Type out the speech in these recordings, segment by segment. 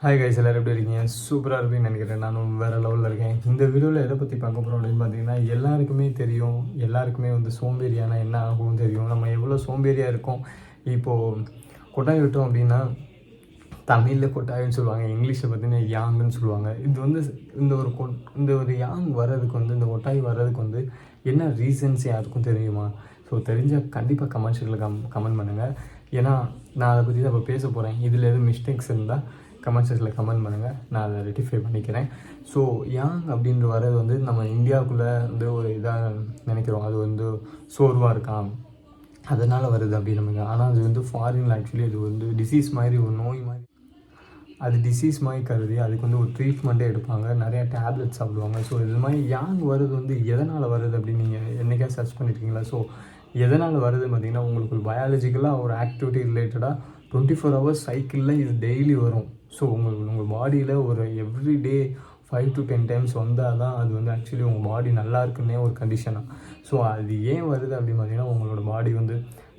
Hi guys, எல்லோரும் எப்படி இருக்கீங்க? சூப்பராக இருப்பீங்கன்னு நினைக்கிறேன். நானும் வேறு லெவலில் இருக்கேன். இந்த வீடியோவில் எதை பற்றி பார்க்க போகிறோம் அப்படின்னு பார்த்தீங்கன்னா, எல்லாருக்குமே தெரியும், எல்லாருக்குமே சோம்பேறியானா என்ன ஆகும் தெரியும். நம்ம எவ்வளோ சோம்பேறியாக இருக்கோம். இப்போது கொட்டாய் விட்டோம் அப்படின்னா தமிழில் கொட்டாயின்னு சொல்லுவாங்க, இங்கிலீஷில் பார்த்தீங்கன்னா யாங்குன்னு சொல்லுவாங்க. இது இந்த ஒரு யாங் வர்றதுக்கு இந்த கொட்டாய் வர்றதுக்கு என்ன ரீசன்ஸ் யாருக்கும் தெரியுமா? ஸோ தெரிஞ்சால் கண்டிப்பாக கமெண்ட் செக்ஷனில் கமெண்ட் பண்ணுங்கள். ஏன்னா நான் அதை பற்றி தான் இப்போ பேச போகிறேன். இதில் எதுவும் மிஸ்டேக்ஸ் இருந்தால் கமெண்ட் செக்ஷனில் கமெண்ட் பண்ணுங்கள், நான் அதை ரெட்டிஃபை பண்ணிக்கிறேன். ஸோ யாங் அப்படின்ற வர்றது நம்ம இந்தியாவுக்குள்ளே ஒரு இதாக நினைக்கிறோம். அது சோர்வாக இருக்கான், அதனால் வருது அப்படின்னு. ஆனால் அது ஃபாரினில் ஆக்சுவலி அது டிசீஸ் மாதிரி, ஒரு நோய் மாதிரி, அது டிசீஸ் மாதிரி கருதி அதுக்கு ஒரு ட்ரீட்மெண்ட்டே எடுப்பாங்க, நிறையா டேப்லெட்ஸ் சாப்பிடுவாங்க. ஸோ இது மாதிரி யாங் வருது எதனால் வருது அப்படின்னு நீங்கள் என்றைக்கா சர்ச் பண்ணியிருக்கீங்களா? ஸோ எதனால் வருதுன்னு பார்த்தீங்கன்னா, உங்களுக்கு பயாலஜிக்கலாக ஒரு ஆக்டிவிட்டி ரிலேட்டடாக 24 ஹவர்ஸ் சைக்கிளில் இது டெய்லி வரும். ஸோ உங்கள் பாடியில் ஒரு எவ்ரிடே 5 to 10 டைம்ஸ் வந்தால் தான் அது ஆக்சுவலி உங்கள் பாடி நல்லா இருக்குன்னே ஒரு கண்டிஷனாக. ஸோ அது ஏன் வருது அப்படின்னு பார்த்தீங்கன்னா, உங்களோட பாடி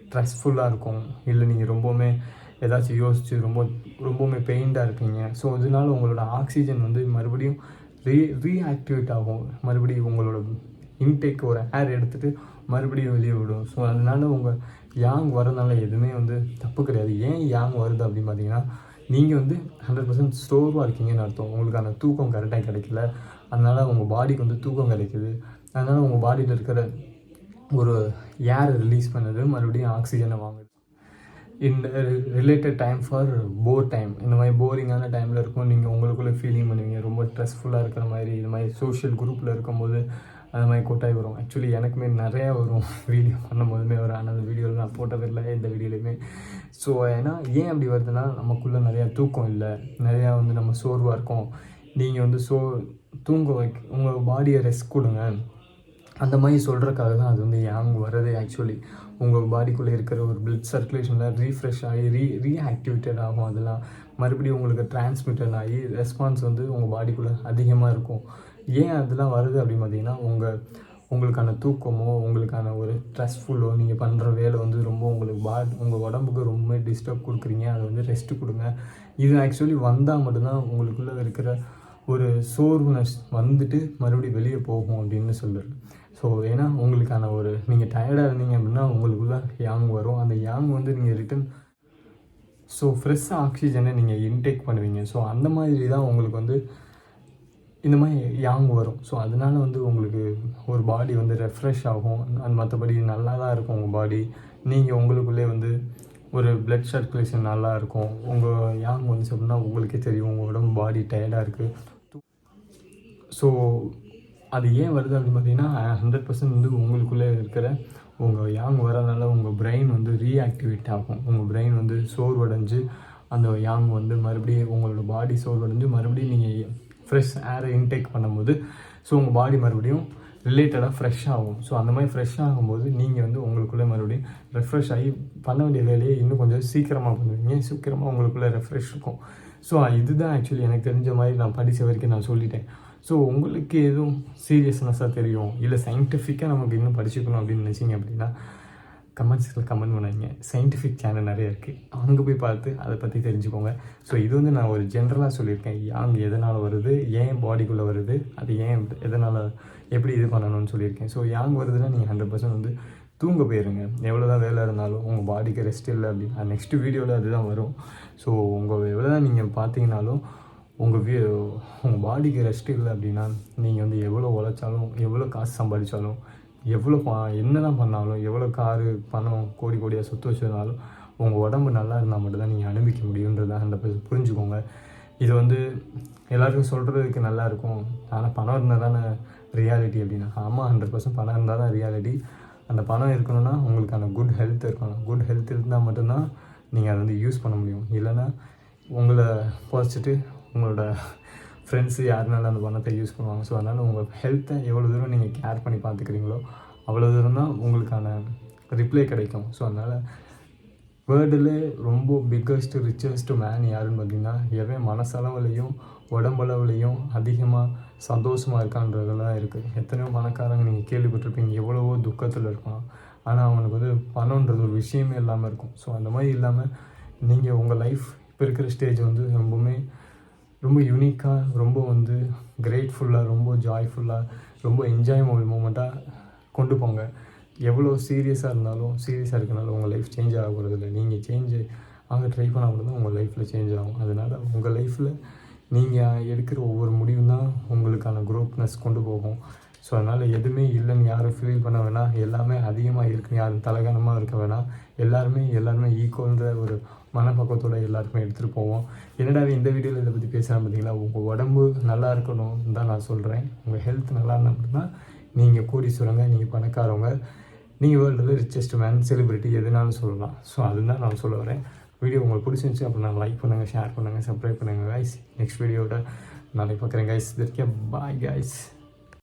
ஸ்ட்ரெஸ்ஃபுல்லாக இருக்கும், இல்லை நீங்கள் ரொம்பவுமே ஏதாச்சும் யோசித்து ரொம்பவுமே பெயின்டாக இருக்கீங்க. ஸோ அதனால உங்களோட ஆக்சிஜன் மறுபடியும் ரீஆக்டிவேட் ஆகும். மறுபடியும் உங்களோட இன்டேக் ஒரு ஏர் எடுத்துகிட்டு மறுபடியும் வெளியே விடும். ஸோ அதனால உங்கள் யாங் வரதுனால எதுவுமே தப்பு கிடையாது. ஏன் யாங் வருது அப்படின்னு பார்த்தீங்கன்னா, நீங்கள் 100% ஸ்டோர்வாக இருக்கீங்கன்னு அர்த்தம். உங்களுக்கான தூக்கம் கரெக்டாக கிடைக்கல, அதனால் உங்கள் பாடிக்கு தூக்கம் கிடைக்குது. அதனால் உங்கள் பாடியில் இருக்கிற ஒரு ஏர் ரிலீஸ் பண்ணுது, மறுபடியும் ஆக்சிஜனை வாங்குது. இந்த related time for bore time, இந்த மாதிரி போரிங்கான டைமில் இருக்கும். நீங்கள் உங்களுக்குள்ளே ஃபீலிங் பண்ணுவீங்க, ரொம்ப ஸ்ட்ரெஸ்ஃபுல்லாக இருக்கிற மாதிரி. இது மாதிரி சோஷியல் குரூப்பில் இருக்கும்போது அது மாதிரி கொட்டாய் வரும். ஆக்சுவலி எனக்குமே நிறையா வரும், வீடியோ பண்ணும்போதுமே வரும். ஆனால் அந்த வீடியோவில் நான் போட்டதில்லை, எந்த வீடியோலையுமே. ஸோ ஏன்னா ஏன் அப்படி வருதுன்னா, நமக்குள்ளே நிறையா தூக்கம் இல்லை, நிறையா நம்ம சோர்வாக இருக்கோம். நீங்கள் தூங்க உங்கள் பாடியை ரெஸ்ட் கொடுங்க, அந்த மாதிரி சொல்கிறக்காக தான் அது யாங் வர்றதே. ஆக்சுவலி உங்கள் பாடிக்குள்ளே இருக்கிற ஒரு பிளட் சர்க்குலேஷனில் ரீஃப்ரெஷ் ஆகி ரீஆக்டிவேட்டட் ஆகும். அதெல்லாம் மறுபடியும் உங்களுக்கு டிரான்ஸ்மிட்டட் ஆகி ரெஸ்பான்ஸ் உங்கள் பாடிக்குள்ளே அதிகமாக இருக்கும். ஏன் அதெல்லாம் வருது அப்படின்னு பார்த்தீங்கன்னா, உங்களுக்கான தூக்கமோ, உங்களுக்கான ஒரு ஸ்ட்ரெஸ்ஃபுல்லோ, நீங்கள் பண்ணுற வேலை ரொம்ப உங்கள் உடம்புக்கு ரொம்ப டிஸ்டர்ப் கொடுக்குறீங்க. அது ரெஸ்ட்டு கொடுங்க. இது ஆக்சுவலி வந்தால் மட்டும்தான் உங்களுக்குள்ளே இருக்கிற ஒரு சோர்வுனஸ் மறுபடியும் வெளியே போகும் அப்படின்னு சொல்லுறது. ஸோ ஏன்னா உங்களுக்கான நீங்கள் டயர்டாக இருந்தீங்க அப்படின்னா உங்களுக்குள்ளே யாங் வரும். அந்த யாங் நீங்கள் ரிட்டன் ஃப்ரெஷ் ஆக்சிஜனை நீங்கள் இன்டேக் பண்ணுவீங்க. ஸோ அந்த மாதிரி தான் உங்களுக்கு இந்த மாதிரி யாங் வரும். ஸோ அதனால உங்களுக்கு ஒரு பாடி ரெஃப்ரெஷ் ஆகும். மற்றபடி நல்லா தான் இருக்கும் உங்கள் பாடி. நீங்கள் உங்களுக்குள்ளே ஒரு பிளட் சர்க்குலேஷன் நல்லா இருக்கும். உங்கள் யாங் அப்படின்னா உங்களுக்கே தெரியும், உங்கள் உடம்பு பாடி டயர்டாக இருக்குது. ஸோ அது ஏன் வருது அப்படின்னு பார்த்தீங்கன்னா, 100% உங்களுக்குள்ளே இருக்கிற உங்கள் யாங் வரதுனால உங்கள் பிரெயின் ரீஆக்டிவேட் ஆகும். உங்கள் பிரெயின் சோர்வடைஞ்சு அந்த யாங் மறுபடியும் உங்களோட பாடி சோர்வடைஞ்சு மறுபடியும் நீங்கள் ஃப்ரெஷ் ஏரை இன்டேக் பண்ணும்போது உங்கள் பாடி மறுபடியும் ரிலேட்டடாக ஃப்ரெஷ் ஆகும். ஸோ அந்த மாதிரி ஃப்ரெஷ் ஆகும்போது நீங்கள் உங்களுக்குள்ளே மறுபடியும் ரெஃப்ரெஷ் ஆகி பண்ண வேண்டிய வேலையை இன்னும் கொஞ்சம் சீக்கிரமாக பண்ணுவீங்க. சீக்கிரமாக உங்களுக்குள்ளே ரெஃப்ரெஷ் இருக்கும். ஸோ இதுதான் ஆக்சுவலி எனக்கு தெரிஞ்ச மாதிரி நான் படித்த வரைக்கும் நான் சொல்லிட்டேன். ஸோ உங்களுக்கு எதுவும் சீரியஸ்னஸாக தெரியும், இல்லை சயின்டிஃபிக்காக நமக்கு இன்னும் படிச்சுக்கணும் அப்படின்னு நினச்சிங்க அப்படின்னா கமெண்ட்ஸில் கமெண்ட் பண்ணுவீங்க. சயின்டிஃபிக் சேனல் நிறைய இருக்குது, அங்கே போய் பார்த்து அதை பற்றி தெரிஞ்சுக்கோங்க. ஸோ இது நான் ஒரு ஜென்ரலாக சொல்லியிருக்கேன். யாங் எதனால் வருது, ஏன் பாடிக்குள்ளே வருது, அது ஏன் எதனால் எப்படி இது பண்ணணும்னு சொல்லியிருக்கேன். ஸோ யாங் வருதுன்னா நீங்கள் 100% தூங்க போயிருங்க. எவ்வளோ தான் வேலை இருந்தாலும் உங்கள் பாடிக்கு ரெஸ்ட் இல்லை அப்படின்னா நெக்ஸ்ட் வீடியோவில் அதுதான் வரும். ஸோ எவ்வளோ தான் நீங்கள் பார்த்தீங்கன்னாலும் உங்கள் பாடிக்கு ரெஸ்ட் இல்லை அப்படின்னா நீங்கள் எவ்வளோ உழைச்சாலும், எவ்வளோ காசு சம்பாதிச்சாலும், எவ்வளோ என்ன தான் பண்ணாலும், எவ்வளோ காரு பணம் கோடியாக சொத்து வச்சதுனாலும் உங்கள் உடம்பு நல்லா இருந்தால் மட்டும்தான் நீங்கள் அனுபவிக்க முடியுன்றதை அந்த புரிஞ்சுக்கோங்க. இது எல்லாருக்கும் சொல்கிறதுக்கு நல்லாயிருக்கும், ஆனால் பணம் இருந்தால் தானே ரியாலிட்டி அப்படின்னா. ஆமாம், 100% பணம் இருந்தால் தான் ரியாலிட்டி. அந்த பணம் இருக்கணும்னா உங்களுக்கான குட் ஹெல்த் இருக்கணும். குட் ஹெல்த் இருந்தால் மட்டும்தான் நீங்கள் அதை யூஸ் பண்ண முடியும். இல்லைன்னா உங்களை குறைச்சிட்டு உங்களோட ஃப்ரெண்ட்ஸு யாருனாலும் அந்த பணத்தை யூஸ் பண்ணுவாங்க. ஸோ அதனால் உங்கள் ஹெல்த்தை எவ்வளோ தூரம் நீங்கள் கேர் பண்ணி பார்த்துக்கிறீங்களோ அவ்வளோ தூரம் தான் உங்களுக்கான ரிப்ளை கிடைக்கும். ஸோ அதனால் வேர்ல்டில் ரொம்ப பிக்கஸ்ட் ரிச்சஸ்ட் மேன் யாருன்னு பார்த்தீங்கன்னா, எவன் மனசளவுலையும் உடம்பளவுலையும் அதிகமாக சந்தோஷமாக இருக்கான்றதெல்லாம் இருக்குது. எத்தனையோ பணக்காரங்க நீங்கள் கேள்விப்பட்டிருப்பீங்க, எவ்வளவோ துக்கத்தில் இருக்கலாம், ஆனால் அவனுக்கு பணன்றது ஒரு விஷயமே இல்லாமல் இருக்கும். ஸோ அந்த மாதிரி இல்லாமல் நீங்கள் உங்கள் லைஃப் இப்போ இருக்கிற ஸ்டேஜ் ரொம்பவுமே ரொம்ப யூனிக்காக, ரொம்ப வந்து கிரேட்ஃபுல்லாக, ரொம்ப ஜாய்ஃபுல்லாக, ரொம்ப என்ஜாயபிள் மூமெண்ட்டாக கொண்டு போங்க. எவ்வளோ சீரியஸாக இருந்தாலும், சீரியஸாக இருக்கனால உங்கள் லைஃப் சேஞ்ச் ஆக போகிறதில்ல. நீங்கள் சேஞ்சு அங்கே ட்ரை பண்ணால் மட்டும் தான் உங்கள் லைஃப்பில் சேஞ்ச் ஆகும். அதனால் உங்கள் லைஃப்பில் நீங்கள் எடுக்கிற ஒவ்வொரு முடிவும் தான் உங்களுக்கான க்ரோத்னஸ் கொண்டு போகும். ஸோ அதனால் எதுவுமே இல்லைன்னு யாரும் ஃபீல் பண்ண வேணாம். எல்லாமே அதிகமாக இருக்குன்னு யாரும் தலகனமாக இருக்க வேணாம். எல்லாருமே ஈக்குவல்ன்ற ஒரு மனப்பக்குவத்தோடு எல்லாருக்குமே எடுத்துகிட்டு போவோம். என்னடா இந்த வீடியோவில் இதை பற்றி பேசுகிறேன் பார்த்தீங்களா? உங்கள் உடம்பு நல்லா இருக்கணும் தான் நான் சொல்கிறேன். உங்கள் ஹெல்த் நல்லா இருந்தால் மட்டும்தான் நீங்கள் கோடீஸ்வரங்க, நீங்கள் பணக்காரவங்க, நீங்கள் வேர்ல்டில் ரிச்சஸ்ட் மேன், செலிபிரிட்டி எதுனாலும் சொல்லலாம். ஸோ அதுதான் நான் சொல்ல வரேன். வீடியோ உங்களுக்கு பிடிச்சிருந்துச்சி அப்படின்னா லைக் பண்ணுங்கள், ஷேர் பண்ணுங்கள், சப்ஸ்கிரைப் பண்ணுங்கள் கைஸ். நெக்ஸ்ட் வீடியோட நாளைக்கு பார்க்குறேன் கைஸ். Bye guys.